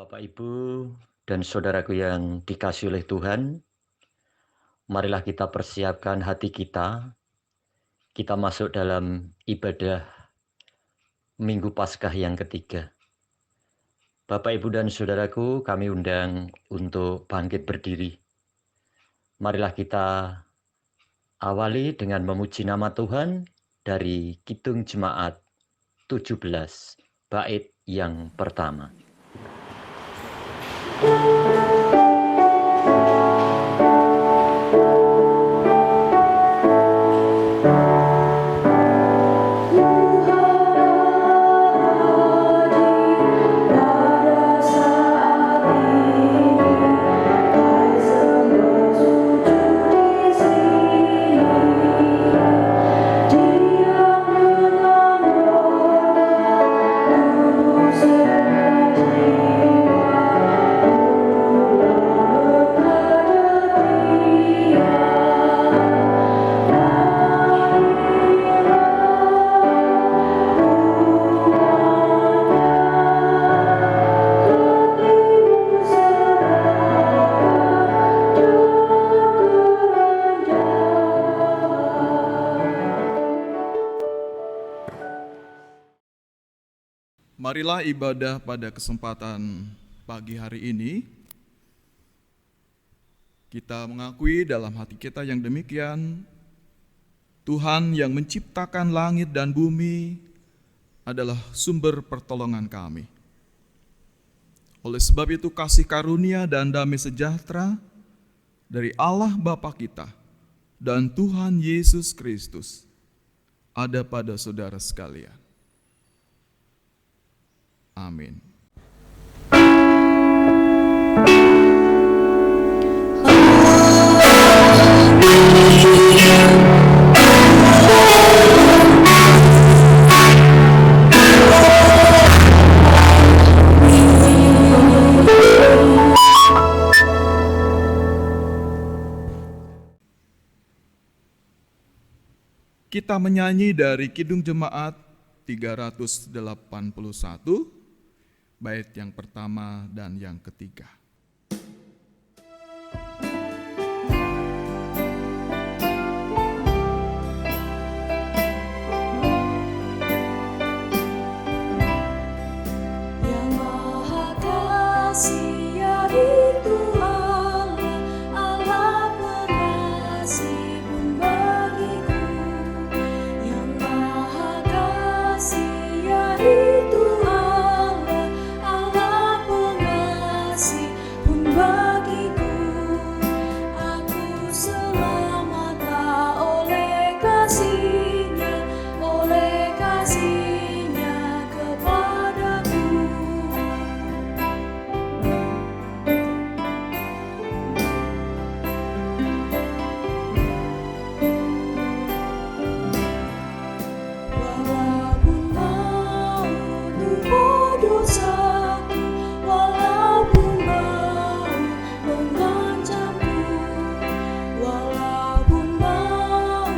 Bapak, Ibu, dan saudaraku yang dikasihi oleh Tuhan, marilah kita persiapkan hati kita. Kita masuk dalam ibadah Minggu Paskah yang ketiga. Bapak, Ibu, dan saudaraku, kami undang untuk bangkit berdiri. Marilah kita awali dengan memuji nama Tuhan dari Kidung Jemaat 17, bait yang pertama. Marilah ibadah pada kesempatan pagi hari ini, kita mengakui dalam hati kita yang demikian, Tuhan yang menciptakan langit dan bumi adalah sumber pertolongan kami. Oleh sebab itu kasih karunia dan damai sejahtera dari Allah Bapa kita dan Tuhan Yesus Kristus ada pada saudara sekalian. Amin. Kita menyanyi dari Kidung Jemaat 381, bait yang pertama dan yang ketiga. Yang Maha Kasih yaitu Allah, Allah pengasih pun bagiku. Yang Maha Kasih yaitu Allah, Allah pengasih pun bagiku. Aku selamatlah oleh kasih-Nya, oleh kasih-Nya kepadaku. Walaupun maut tumpah dosaku, walaupun maut mengancamku, walaupun maut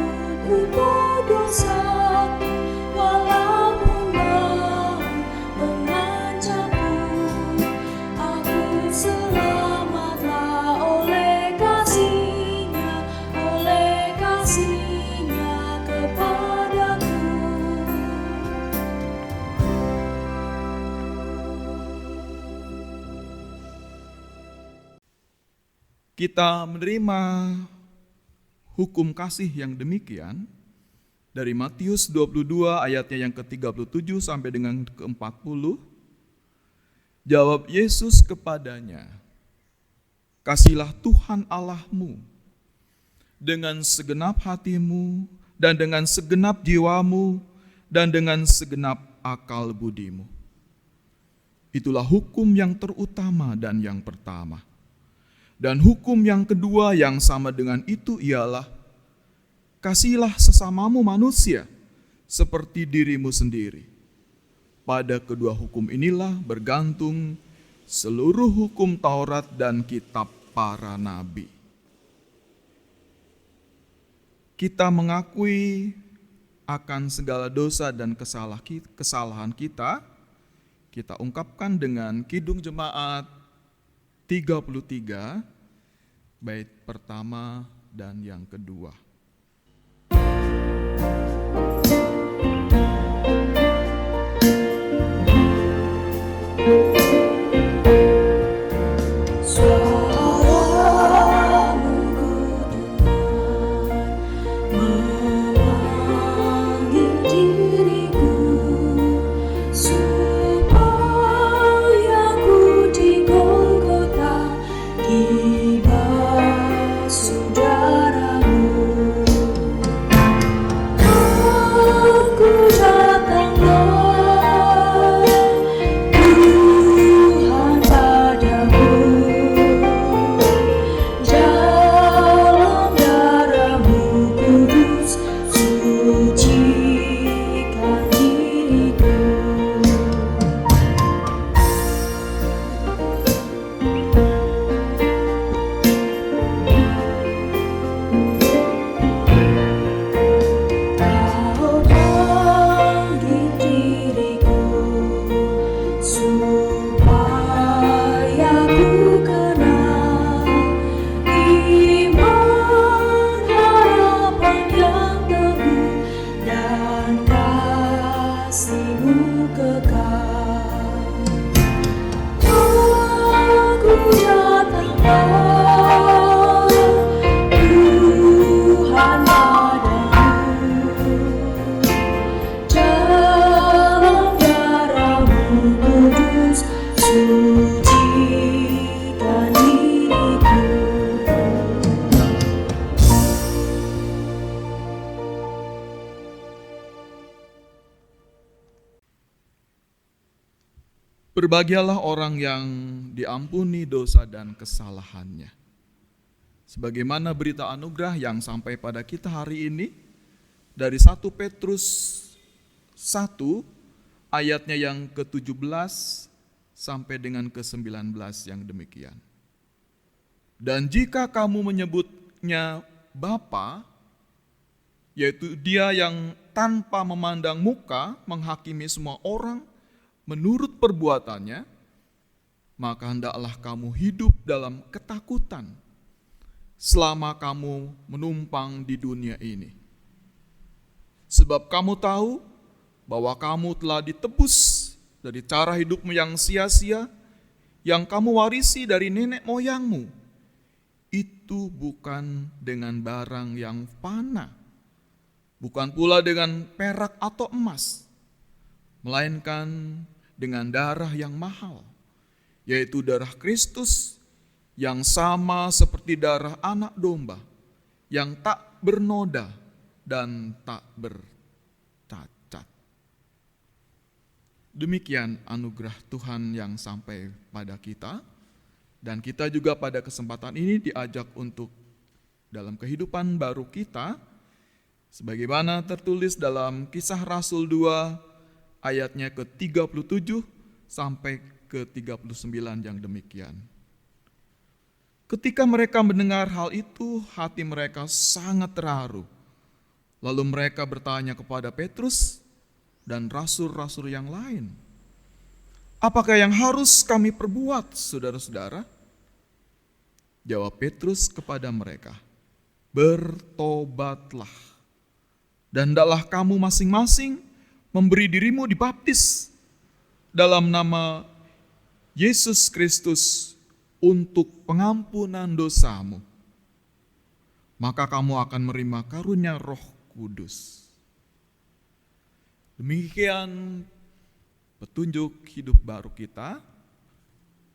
tumpah dosaku, walaupun maut mengancamku, aku selamatlah oleh kasih-Nya, oleh kasih-Nya kepadaku. Kita menerima hukum kasih yang demikian dari Matius 22 ayatnya yang ke-37 sampai dengan ke-40. Jawab Yesus kepadanya, "Kasihilah Tuhan Allahmu dengan segenap hatimu dan dengan segenap jiwamu dan dengan segenap akal budimu." Itulah hukum yang terutama dan yang pertama. Dan hukum yang kedua yang sama dengan itu ialah, kasihilah sesamamu manusia seperti dirimu sendiri. Pada kedua hukum inilah bergantung seluruh hukum Taurat dan kitab para nabi. Kita mengakui akan segala dosa dan kesalahan kita, kita ungkapkan dengan Kidung Jemaat 33, bait pertama dan yang kedua. Berbahagialah orang yang diampuni dosa dan kesalahannya. Sebagaimana berita anugerah yang sampai pada kita hari ini dari 1 Petrus 1 ayatnya yang ke-17 sampai dengan ke-19 yang demikian. Dan jika kamu menyebutnya Bapa, yaitu Dia yang tanpa memandang muka menghakimi semua orang menurut perbuatannya, maka hendaklah kamu hidup dalam ketakutan selama kamu menumpang di dunia ini. Sebab kamu tahu bahwa kamu telah ditebus dari cara hidupmu yang sia-sia, yang kamu warisi dari nenek moyangmu. Itu bukan dengan barang yang fana, bukan pula dengan perak atau emas, melainkan dengan darah yang mahal, yaitu darah Kristus yang sama seperti darah anak domba, yang tak bernoda dan tak bercacat. Demikian anugerah Tuhan yang sampai pada kita, dan kita juga pada kesempatan ini diajak untuk dalam kehidupan baru kita, sebagaimana tertulis dalam Kisah Rasul 2 ayatnya ke-37 sampai ke-39 yang demikian. Ketika mereka mendengar hal itu, hati mereka sangat terharu. Lalu mereka bertanya kepada Petrus dan rasul-rasul yang lain, "Apakah yang harus kami perbuat, saudara-saudara?" Jawab Petrus kepada mereka, "Bertobatlah, dan hendaklah kamu masing-masing memberi dirimu dibaptis dalam nama Yesus Kristus untuk pengampunan dosamu. Maka kamu akan menerima karunia Roh Kudus." Demikian petunjuk hidup baru kita,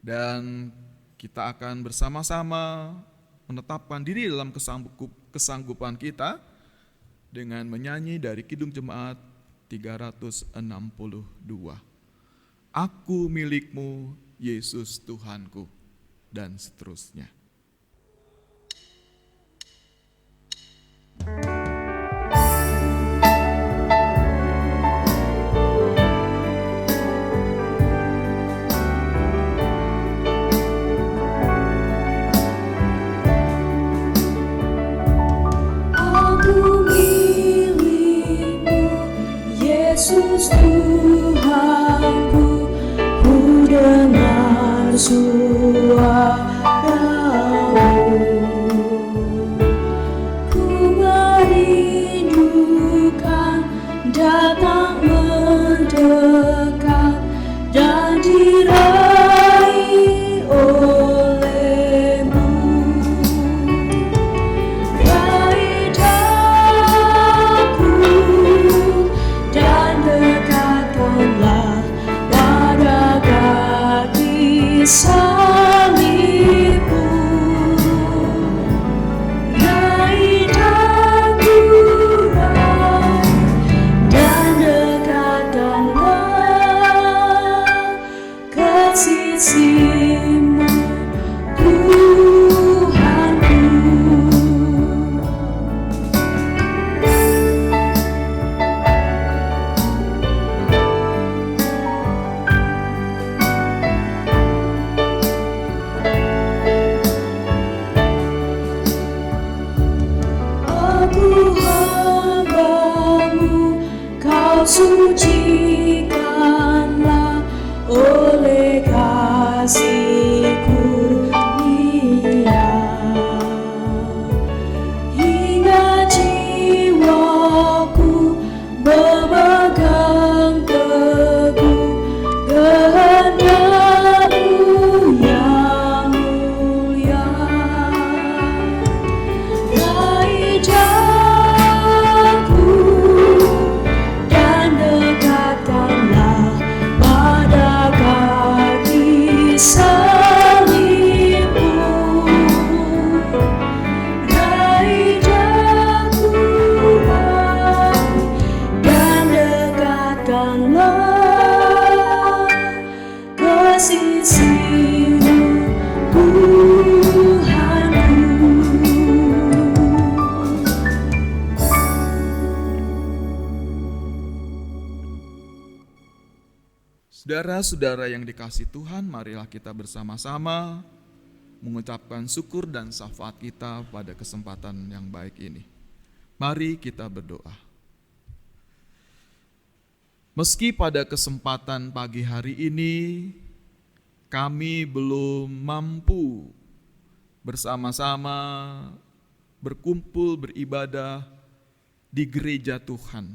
dan kita akan bersama-sama menetapkan diri dalam kesanggupan kita dengan menyanyi dari Kidung Jemaat 362. Aku milikmu, Yesus Tuhanku, dan seterusnya. Yesus Tuhanku, suaramu. Ku merindukan datang mendekat dan diraih olehmu. Raih daku dan dekatkanlah pada kaki salibmu. Raih daku, raih dan dekatkanlah ke sisimu, Tuhanku. Aku hambamu, kau sucikanlah oleh kasih kurnia. Hingga jiwaku memegang teguh kehendak-Mu yang mulia. Raih daku dan dekatkanlah pada kaki salibmu. Raih daku, raih dan dekatkanlah ke sisimu, Tuhanku. Saudara-saudara yang dikasihi Tuhan, marilah kita bersama-sama mengucapkan syukur dan syafaat kita pada kesempatan yang baik ini. Mari kita berdoa. Meski pada kesempatan pagi hari ini kami belum mampu bersama-sama berkumpul beribadah di gereja Tuhan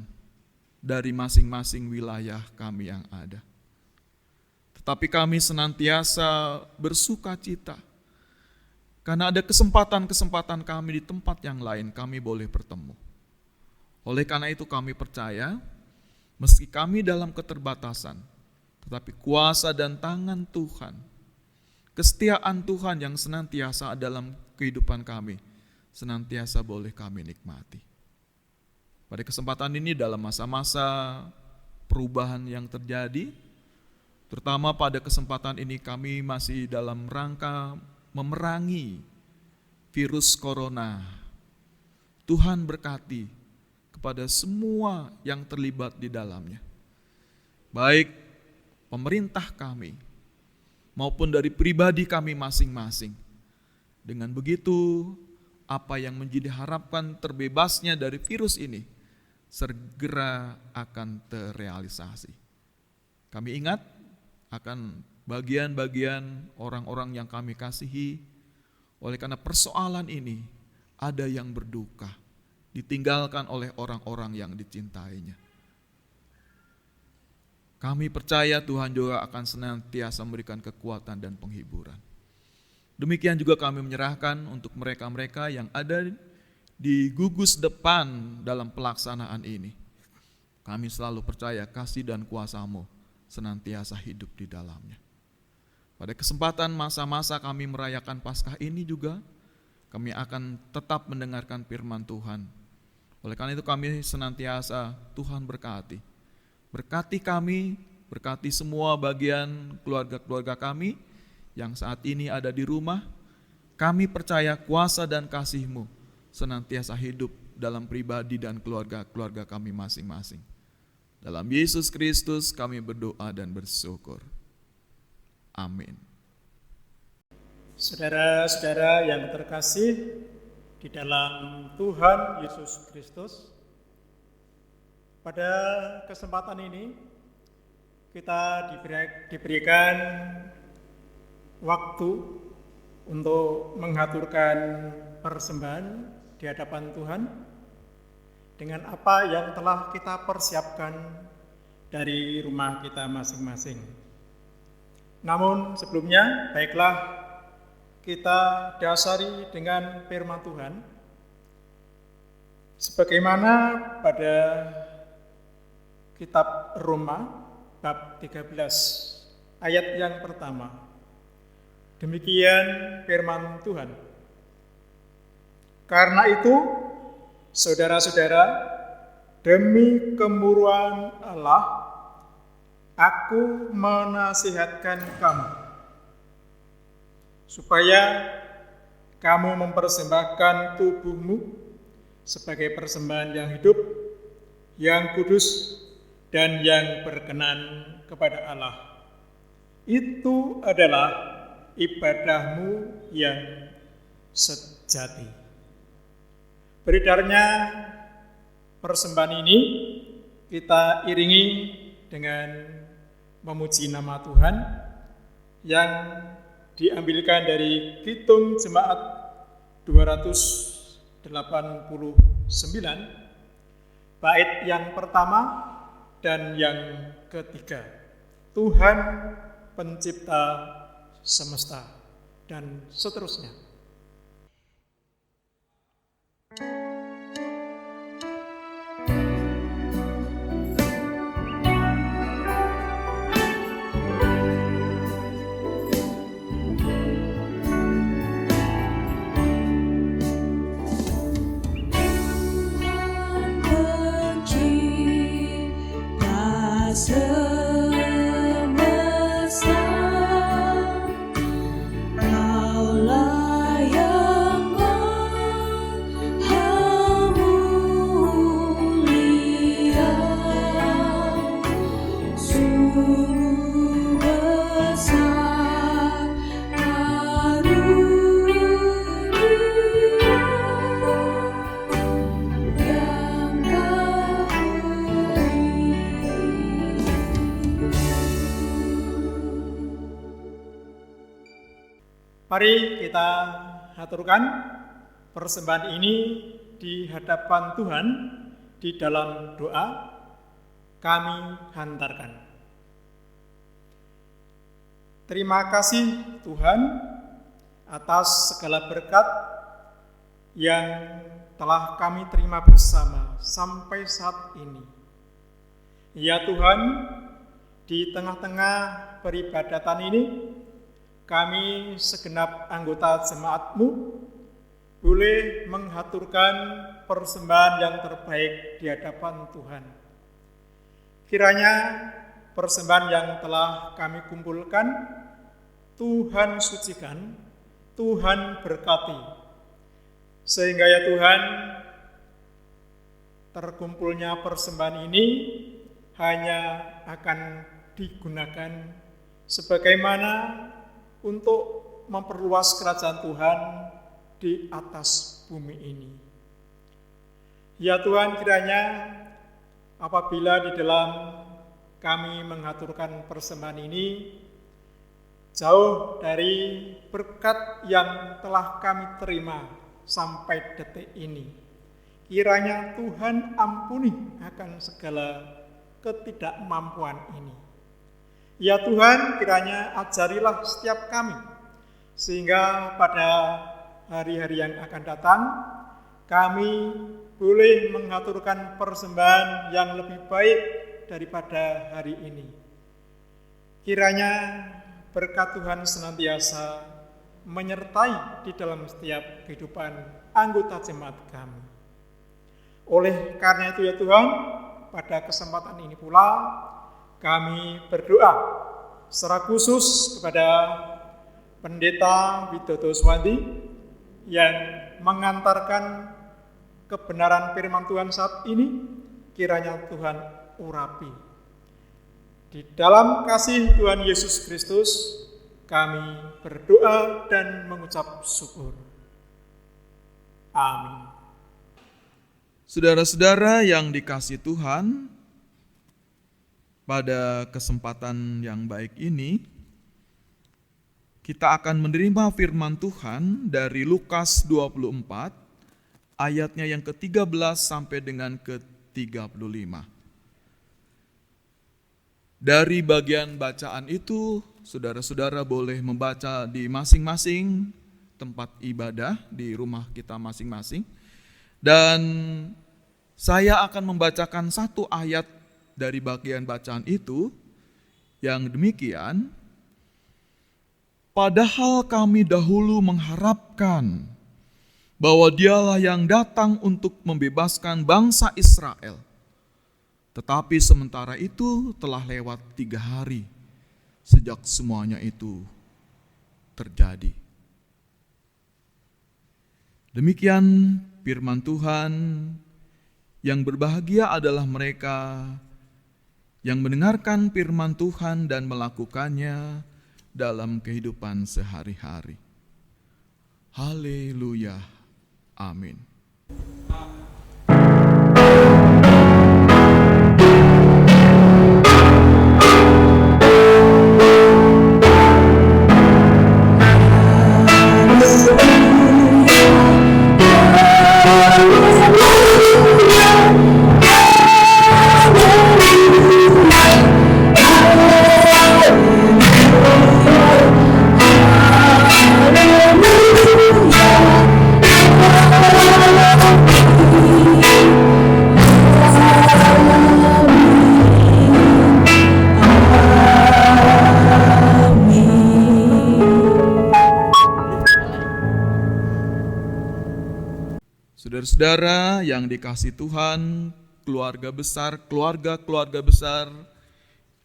dari masing-masing wilayah kami yang ada. Tetapi kami senantiasa bersuka cita karena ada kesempatan-kesempatan kami di tempat yang lain kami boleh bertemu. Oleh karena itu kami percaya meski kami dalam keterbatasan, tetapi kuasa dan tangan Tuhan, kesetiaan Tuhan yang senantiasa dalam kehidupan kami, senantiasa boleh kami nikmati. Pada kesempatan ini dalam masa-masa perubahan yang terjadi, terutama pada kesempatan ini kami masih dalam rangka memerangi virus corona. Tuhan berkati kepada semua yang terlibat di dalamnya. Baik pemerintah kami maupun dari pribadi kami masing-masing. Dengan begitu, apa yang menjadi harapan terbebasnya dari virus ini segera akan terrealisasi. Kami ingat akan bagian-bagian orang-orang yang kami kasihi. Oleh karena persoalan ini ada yang berduka, ditinggalkan oleh orang-orang yang dicintainya. Kami percaya Tuhan juga akan senantiasa memberikan kekuatan dan penghiburan. Demikian juga kami menyerahkan untuk mereka-mereka yang ada di gugus depan dalam pelaksanaan ini. Kami selalu percaya kasih dan kuasa-Mu senantiasa hidup di dalamnya. Pada kesempatan masa-masa kami merayakan Paskah ini juga, kami akan tetap mendengarkan firman Tuhan. Oleh karena itu kami senantiasa Tuhan berkati. Berkati kami, berkati semua bagian keluarga-keluarga kami yang saat ini ada di rumah. Kami percaya kuasa dan kasih-Mu senantiasa hidup dalam pribadi dan keluarga-keluarga kami masing-masing. Dalam Yesus Kristus kami berdoa dan bersyukur. Amin. Saudara-saudara yang terkasih di dalam Tuhan Yesus Kristus, pada kesempatan ini kita diberikan waktu untuk mengaturkan persembahan di hadapan Tuhan dengan apa yang telah kita persiapkan dari rumah kita masing-masing. Namun sebelumnya, baiklah kita dasari dengan firman Tuhan sebagaimana pada kitab Roma bab 13 ayat yang pertama. Demikian firman Tuhan. Karena itu, saudara-saudara, demi kemurahan Allah, aku menasihatkan kamu supaya kamu mempersembahkan tubuhmu sebagai persembahan yang hidup, yang kudus, dan yang berkenan kepada Allah. Itu adalah ibadahmu yang sejati. Beredarnya persembahan ini kita iringi dengan memuji nama Tuhan yang diambilkan dari Kidung Jemaat 289 bait yang pertama dan yang ketiga. Tuhan pencipta semesta dan seterusnya. Mari kita aturkan persembahan ini di hadapan Tuhan di dalam doa kami hantarkan. Terima kasih Tuhan atas segala berkat yang telah kami terima bersama sampai saat ini. Ya Tuhan, di tengah-tengah peribadatan ini, kami segenap anggota jemaat-Mu boleh menghaturkan persembahan yang terbaik di hadapan Tuhan. Kiranya persembahan yang telah kami kumpulkan, Tuhan sucikan, Tuhan berkati. Sehingga ya Tuhan, terkumpulnya persembahan ini hanya akan digunakan sebagaimana untuk memperluas kerajaan Tuhan di atas bumi ini. Ya Tuhan, kiranya apabila di dalam kami mengaturkan persembahan ini, jauh dari berkat yang telah kami terima sampai detik ini, kiranya Tuhan ampuni akan segala ketidakmampuan ini. Ya Tuhan, kiranya ajarilah setiap kami, sehingga pada hari-hari yang akan datang, kami boleh mengaturkan persembahan yang lebih baik daripada hari ini. Kiranya berkat Tuhan senantiasa menyertai di dalam setiap kehidupan anggota jemaat kami. Oleh karena itu ya Tuhan, pada kesempatan ini pula, kami berdoa secara khusus kepada Pendeta Widodo Swandi yang mengantarkan kebenaran firman Tuhan saat ini, kiranya Tuhan urapi. Di dalam kasih Tuhan Yesus Kristus, kami berdoa dan mengucap syukur. Amin. Saudara-saudara yang dikasihi Tuhan, pada kesempatan yang baik ini, Kita akan menerima firman Tuhan dari Lukas 24, ayatnya yang ke-13 sampai dengan ke-35. Dari bagian bacaan itu, saudara-saudara boleh membaca di masing-masing tempat ibadah, di rumah kita masing-masing. Dan saya akan membacakan satu ayat dari bagian bacaan itu, yang demikian, padahal kami dahulu mengharapkan bahwa Dialah yang datang untuk membebaskan bangsa Israel. Tetapi sementara itu telah lewat 3 hari sejak semuanya itu terjadi. Demikian firman Tuhan. Yang berbahagia adalah mereka yang mendengarkan firman Tuhan dan melakukannya dalam kehidupan sehari-hari. Haleluya. Amin. Saudara-saudara yang dikasihi Tuhan, keluarga-keluarga besar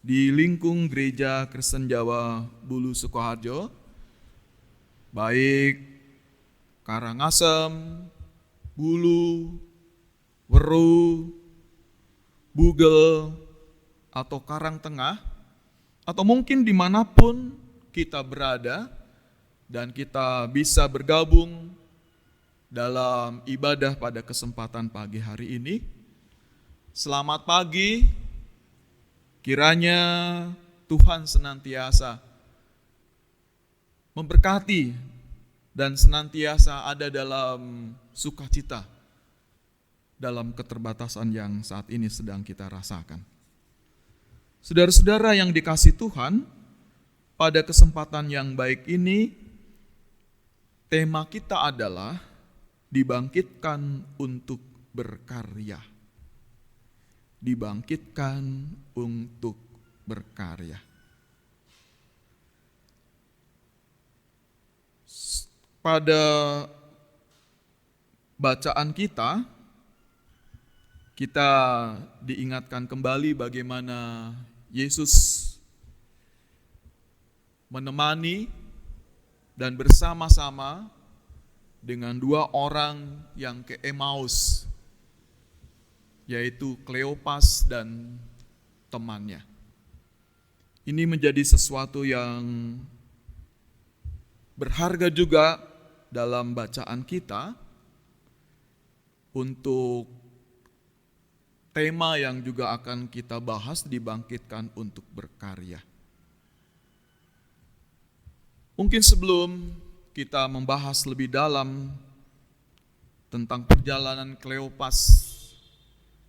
di lingkung Gereja Kristen Jawa Bulu Sukoharjo, baik Karangasem, Bulu, Weru, Bugel, atau Karangtengah, atau mungkin dimanapun kita berada dan kita bisa bergabung dalam ibadah pada kesempatan pagi hari ini. Selamat pagi, kiranya Tuhan senantiasa memberkati dan senantiasa ada dalam sukacita dalam keterbatasan yang saat ini sedang kita rasakan. Saudara-saudara yang dikasihi Tuhan, pada kesempatan yang baik ini, tema kita adalah dibangkitkan untuk berkarya. Dibangkitkan untuk berkarya. Pada bacaan kita diingatkan kembali bagaimana Yesus menemani dan bersama-sama dengan 2 orang yang ke Emmaus, yaitu Kleopas dan temannya. Ini menjadi sesuatu yang berharga juga dalam bacaan kita untuk tema yang juga akan kita bahas, dibangkitkan untuk berkarya. Mungkin sebelum kita membahas lebih dalam tentang perjalanan Kleopas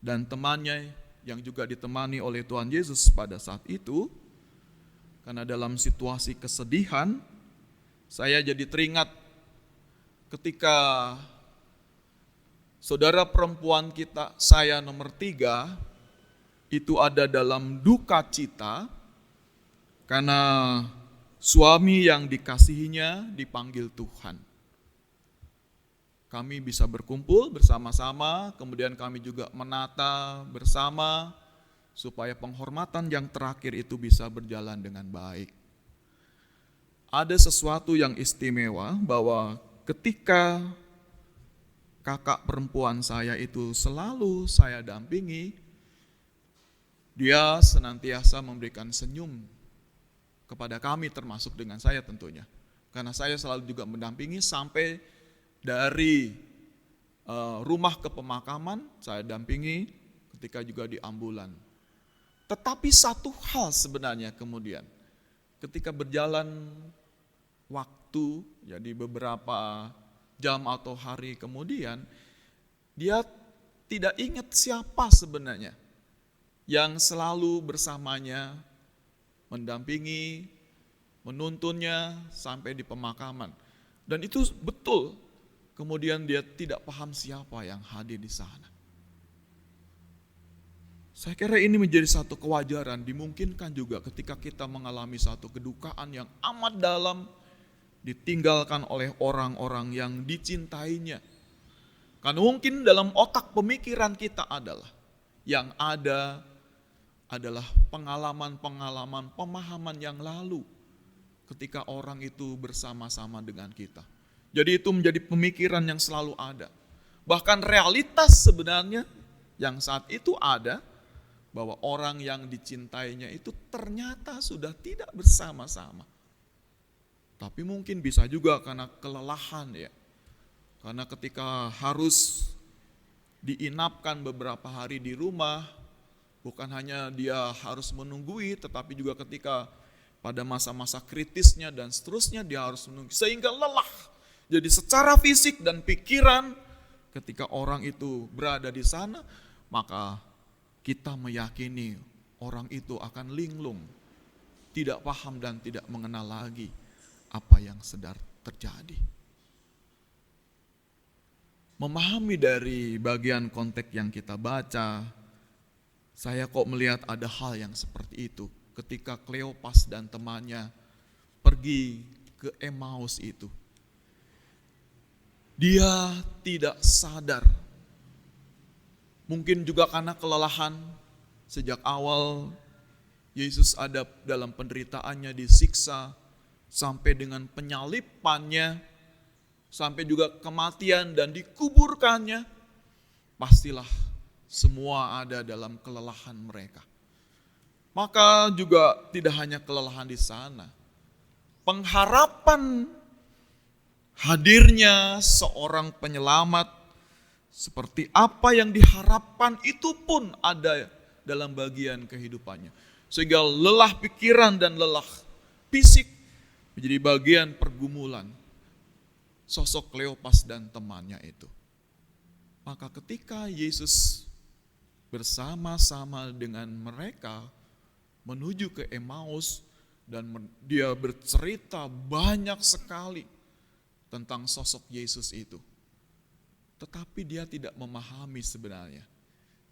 dan temannya yang juga ditemani oleh Tuhan Yesus pada saat itu, karena dalam situasi kesedihan, saya jadi teringat ketika saudara perempuan kita, saya nomor 3, itu ada dalam duka cita karena suami yang dikasihinya dipanggil Tuhan. Kami bisa berkumpul bersama-sama, kemudian kami juga menata bersama supaya penghormatan yang terakhir itu bisa berjalan dengan baik. Ada sesuatu yang istimewa bahwa ketika kakak perempuan saya itu selalu saya dampingi, dia senantiasa memberikan senyum kepada kami, termasuk dengan saya tentunya. Karena saya selalu juga mendampingi sampai dari rumah ke pemakaman, saya dampingi ketika juga di ambulan. Tetapi satu hal sebenarnya kemudian, ketika berjalan waktu, jadi beberapa jam atau hari kemudian, dia tidak ingat siapa sebenarnya yang selalu bersamanya, mendampingi, menuntunnya sampai di pemakaman. Dan itu betul, kemudian dia tidak paham siapa yang hadir di sana. Saya kira ini menjadi satu kewajaran, dimungkinkan juga ketika kita mengalami satu kedukaan yang amat dalam, ditinggalkan oleh orang-orang yang dicintainya. Karena mungkin dalam otak pemikiran kita yang ada adalah pengalaman-pengalaman, pemahaman yang lalu ketika orang itu bersama-sama dengan kita. Jadi itu menjadi pemikiran yang selalu ada. Bahkan realitas sebenarnya yang saat itu ada, bahwa orang yang dicintainya itu ternyata sudah tidak bersama-sama. Tapi mungkin bisa juga karena kelelahan ya. Karena ketika harus diinapkan beberapa hari di rumah, bukan hanya dia harus menunggui, tetapi juga ketika pada masa-masa kritisnya dan seterusnya dia harus menunggu. Sehingga lelah. Jadi secara fisik dan pikiran ketika orang itu berada di sana, maka kita meyakini orang itu akan linglung, tidak paham dan tidak mengenal lagi apa yang sedang terjadi. Memahami dari bagian konteks yang kita baca, saya kok melihat ada hal yang seperti itu ketika Kleopas dan temannya pergi ke Emmaus itu. Dia tidak sadar. Mungkin juga karena kelelahan sejak awal Yesus ada dalam penderitaannya, disiksa, sampai dengan penyalipannya, sampai juga kematian dan dikuburkannya. Pastilah semua ada dalam kelelahan mereka. Maka juga tidak hanya kelelahan di sana. Pengharapan hadirnya seorang penyelamat seperti apa yang diharapkan itu pun ada dalam bagian kehidupannya. Sehingga lelah pikiran dan lelah fisik menjadi bagian pergumulan sosok Kleopas dan temannya itu. Maka ketika Yesus bersama-sama dengan mereka menuju ke Emmaus dan dia bercerita banyak sekali tentang sosok Yesus itu. Tetapi dia tidak memahami sebenarnya.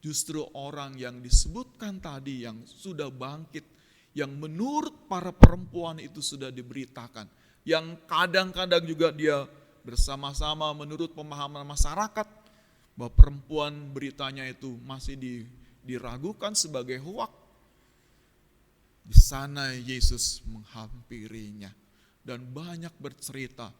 Justru orang yang disebutkan tadi yang sudah bangkit, yang menurut para perempuan itu sudah diberitakan, yang kadang-kadang juga dia bersama-sama menurut pemahaman masyarakat, bahwa perempuan beritanya itu masih diragukan sebagai hoak. Di sana Yesus menghampirinya dan banyak bercerita.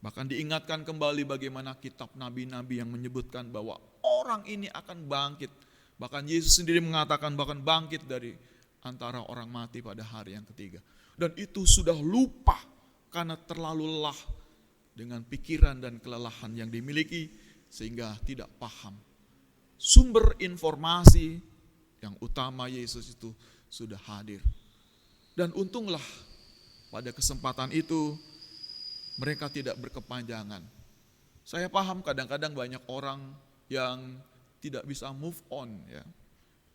Bahkan diingatkan kembali bagaimana kitab nabi-nabi yang menyebutkan bahwa orang ini akan bangkit. Bahkan Yesus sendiri mengatakan bahkan bangkit dari antara orang mati pada hari yang ketiga. Dan itu sudah lupa karena terlalu lelah dengan pikiran dan kelelahan yang dimiliki sehingga tidak paham. Sumber informasi yang utama Yesus itu sudah hadir. Dan untunglah pada kesempatan itu mereka tidak berkepanjangan. Saya paham kadang-kadang banyak orang yang tidak bisa move on ya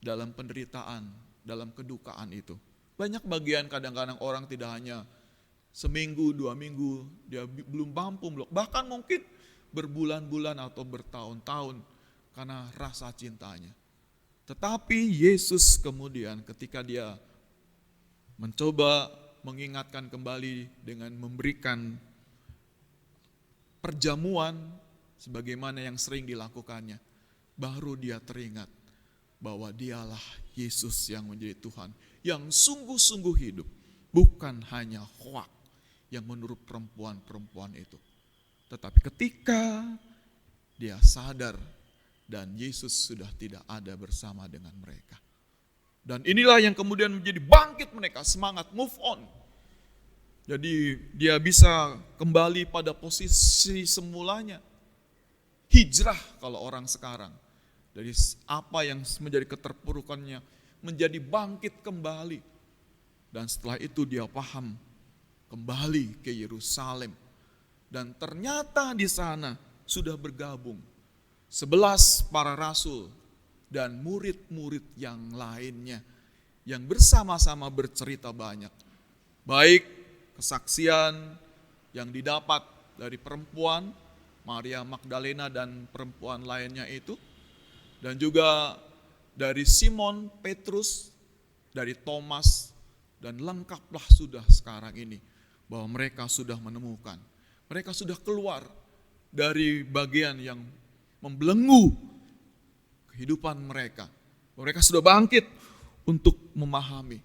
dalam penderitaan, dalam kedukaan itu. Banyak bagian kadang-kadang orang tidak hanya seminggu, 2 minggu, dia belum mampu, bahkan mungkin berbulan-bulan atau bertahun-tahun karena rasa cintanya. Tetapi Yesus kemudian ketika dia mencoba mengingatkan kembali dengan memberikan perjamuan sebagaimana yang sering dilakukannya, baru dia teringat bahwa dialah Yesus yang menjadi Tuhan, yang sungguh-sungguh hidup, bukan hanya hoak yang menurut perempuan-perempuan itu. Tetapi ketika dia sadar dan Yesus sudah tidak ada bersama dengan mereka. Dan inilah yang kemudian menjadi bangkit mereka, semangat move on. Jadi dia bisa kembali pada posisi semulanya. Hijrah kalau orang sekarang. Dari apa yang menjadi keterpurukannya menjadi bangkit kembali. Dan setelah itu dia paham kembali ke Yerusalem. Dan ternyata di sana sudah bergabung 11 para rasul dan murid-murid yang lainnya yang bersama-sama bercerita banyak. Baik kesaksian yang didapat dari perempuan Maria Magdalena dan perempuan lainnya itu, dan juga dari Simon Petrus, dari Thomas, dan lengkaplah sudah sekarang ini bahwa mereka sudah menemukan, mereka sudah keluar dari bagian yang membelenggu kehidupan mereka. Mereka sudah bangkit untuk memahami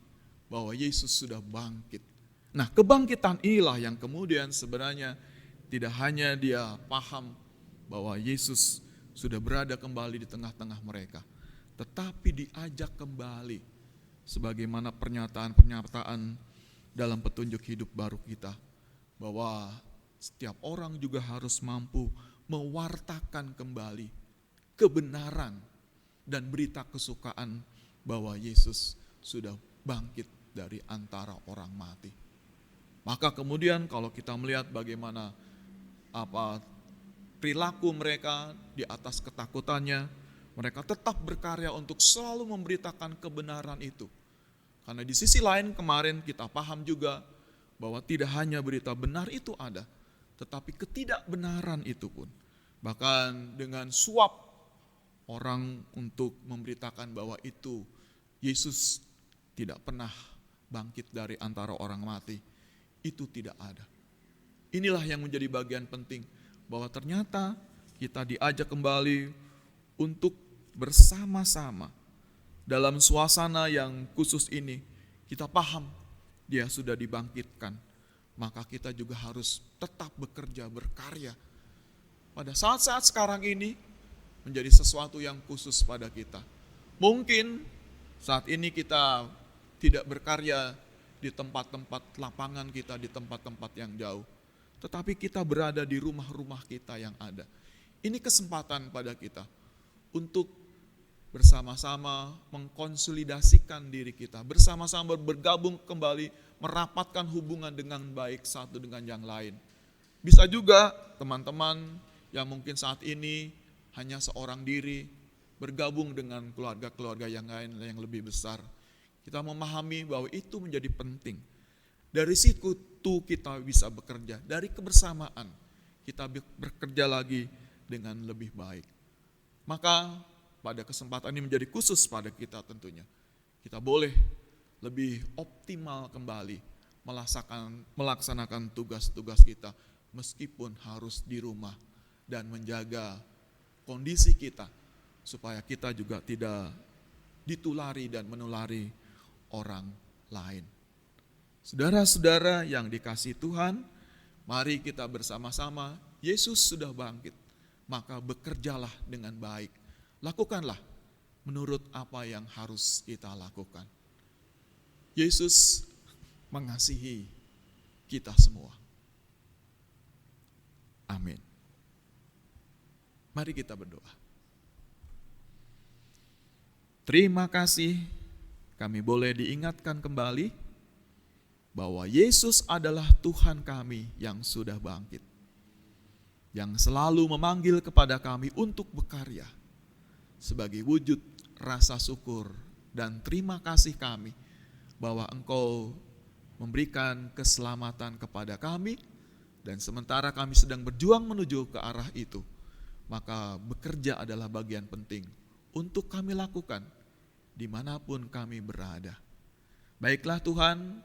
bahwa Yesus sudah bangkit. Nah, kebangkitan inilah yang kemudian sebenarnya tidak hanya dia paham bahwa Yesus sudah berada kembali di tengah-tengah mereka, tetapi diajak kembali sebagaimana pernyataan-pernyataan dalam petunjuk hidup baru kita, bahwa setiap orang juga harus mampu mewartakan kembali kebenaran dan berita kesukaan bahwa Yesus sudah bangkit dari antara orang mati. Maka kemudian kalau kita melihat bagaimana perilaku mereka di atas ketakutannya, mereka tetap berkarya untuk selalu memberitakan kebenaran itu. Karena di sisi lain kemarin kita paham juga bahwa tidak hanya berita benar itu ada, tetapi ketidakbenaran itu pun. Bahkan dengan suap orang untuk memberitakan bahwa itu Yesus tidak pernah bangkit dari antara orang mati, itu tidak ada. Inilah yang menjadi bagian penting, bahwa ternyata kita diajak kembali untuk bersama-sama dalam suasana yang khusus ini. Kita paham dia sudah dibangkitkan, maka kita juga harus tetap bekerja, berkarya. Pada saat-saat sekarang ini menjadi sesuatu yang khusus pada kita. Mungkin saat ini kita tidak berkarya di tempat-tempat lapangan kita, di tempat-tempat yang jauh, tetapi kita berada di rumah-rumah kita yang ada. Ini kesempatan pada kita untuk bersama-sama mengkonsolidasikan diri kita, bersama-sama bergabung kembali, merapatkan hubungan dengan baik satu dengan yang lain. Bisa juga teman-teman yang mungkin saat ini hanya seorang diri, bergabung dengan keluarga-keluarga yang lain yang lebih besar. Kita memahami bahwa itu menjadi penting. Dari situ kita bisa bekerja, dari kebersamaan kita bekerja lagi dengan lebih baik. Maka pada kesempatan ini menjadi khusus pada kita tentunya. Kita boleh lebih optimal kembali melaksanakan tugas-tugas kita meskipun harus di rumah dan menjaga kondisi kita supaya kita juga tidak ditulari dan menulari orang lain. Saudara-saudara yang dikasihi Tuhan, mari kita bersama-sama, Yesus sudah bangkit, maka bekerjalah dengan baik. Lakukanlah menurut apa yang harus kita lakukan. Yesus mengasihi kita semua. Amin. Mari kita berdoa. Terima kasih kami boleh diingatkan kembali bahwa Yesus adalah Tuhan kami yang sudah bangkit, yang selalu memanggil kepada kami untuk berkarya sebagai wujud rasa syukur dan terima kasih kami bahwa Engkau memberikan keselamatan kepada kami, dan sementara kami sedang berjuang menuju ke arah itu, maka bekerja adalah bagian penting untuk kami lakukan dimanapun kami berada. Baiklah Tuhan,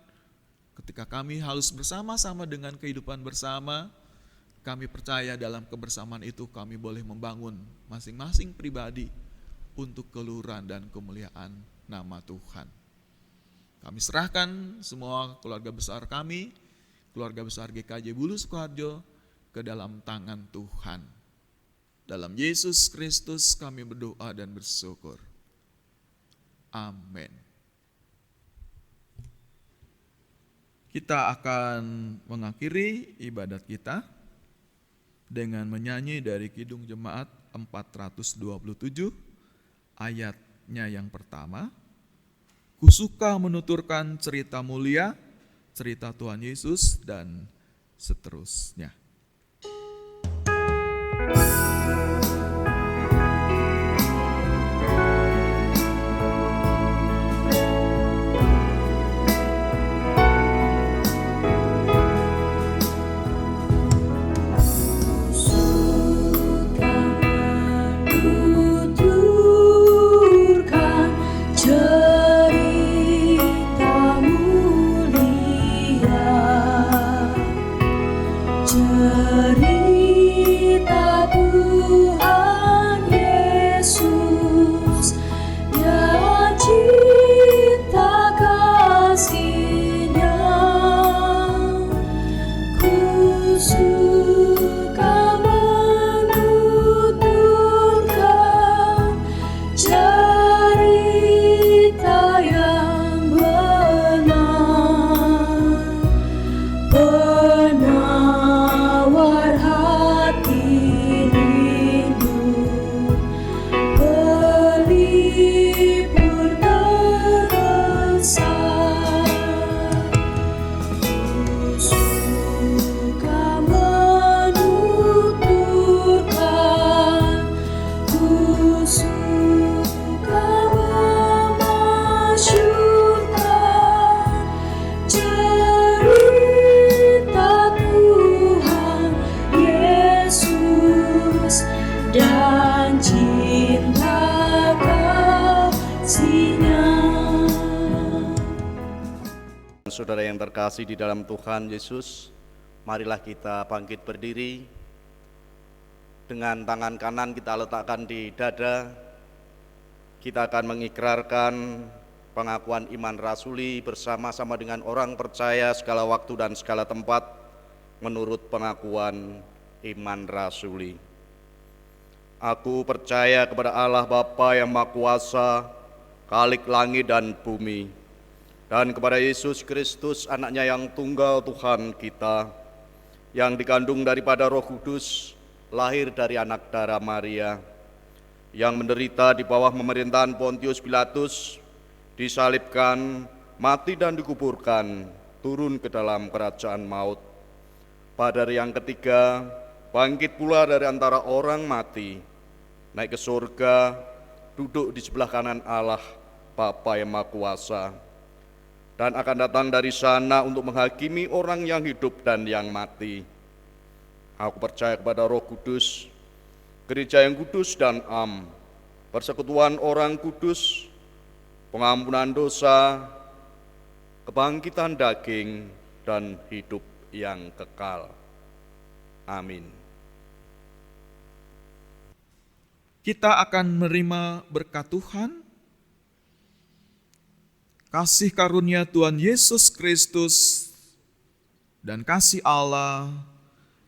ketika kami harus bersama-sama dengan kehidupan bersama, kami percaya dalam kebersamaan itu kami boleh membangun masing-masing pribadi untuk keluhuran dan kemuliaan nama Tuhan. Kami serahkan semua keluarga besar kami, keluarga besar GKJ Bulu Sukoharjo, ke dalam tangan Tuhan. Dalam Yesus Kristus kami berdoa dan bersyukur. Amin. Kita akan mengakhiri ibadat kita dengan menyanyi dari Kidung Jemaat 427, ayatnya yang pertama. Kusuka menuturkan cerita mulia cerita Tuhan Yesus dan seterusnya. Menuturkan cerita mulia, cerita Tuhan Yesus yang cinta kasih-Nya. Ku suka menuturkan cerita yang benar, penawar hati rindu, pelipur terasa. Ku suka menuturkan, ku suka memasyurkan cerita Tuhan Yesus dan cinta kasih-Nya. Saudara yang terkasih di dalam Tuhan Yesus, marilah kita bangkit berdiri. Dengan tangan kanan kita letakkan di dada. Kita akan mengikrarkan pengakuan iman rasuli bersama-sama dengan orang percaya segala waktu dan segala tempat menurut pengakuan iman rasuli. Aku percaya kepada Allah Bapa yang Maha Kuasa, Khalik langit dan bumi, dan kepada Yesus Kristus, anaknya yang tunggal Tuhan kita, yang dikandung daripada Roh Kudus, lahir dari anak darah Maria, yang menderita di bawah pemerintahan Pontius Pilatus, disalibkan, mati dan dikuburkan, turun ke dalam kerajaan maut. Pada hari yang ketiga, bangkit pula dari antara orang mati, naik ke surga, duduk di sebelah kanan Allah, Bapa yang Maha Kuasa, dan akan datang dari sana untuk menghakimi orang yang hidup dan yang mati. Aku percaya kepada Roh Kudus, gereja yang kudus dan am, persekutuan orang kudus, pengampunan dosa, kebangkitan daging, dan hidup yang kekal. Amin. Kita akan menerima berkat Tuhan, kasih karunia Tuhan Yesus Kristus, dan kasih Allah,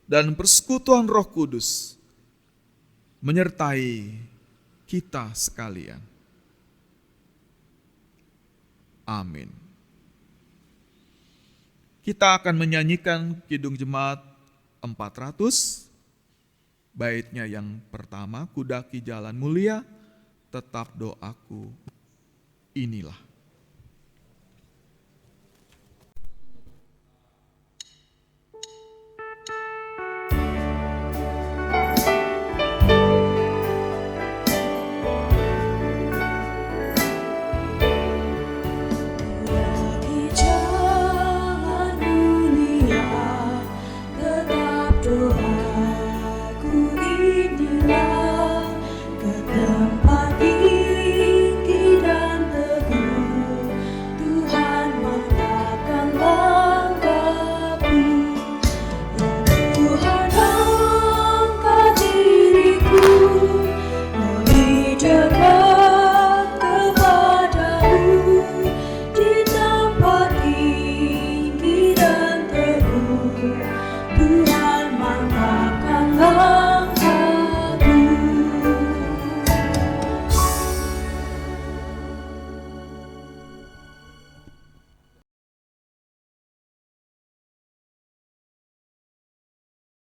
dan persekutuan Roh Kudus menyertai kita sekalian. Amin. Kita akan menyanyikan Kidung Jemaat 400, baitnya yang pertama, Kudaki Jalan Mulia, Tetap Doaku Inilah.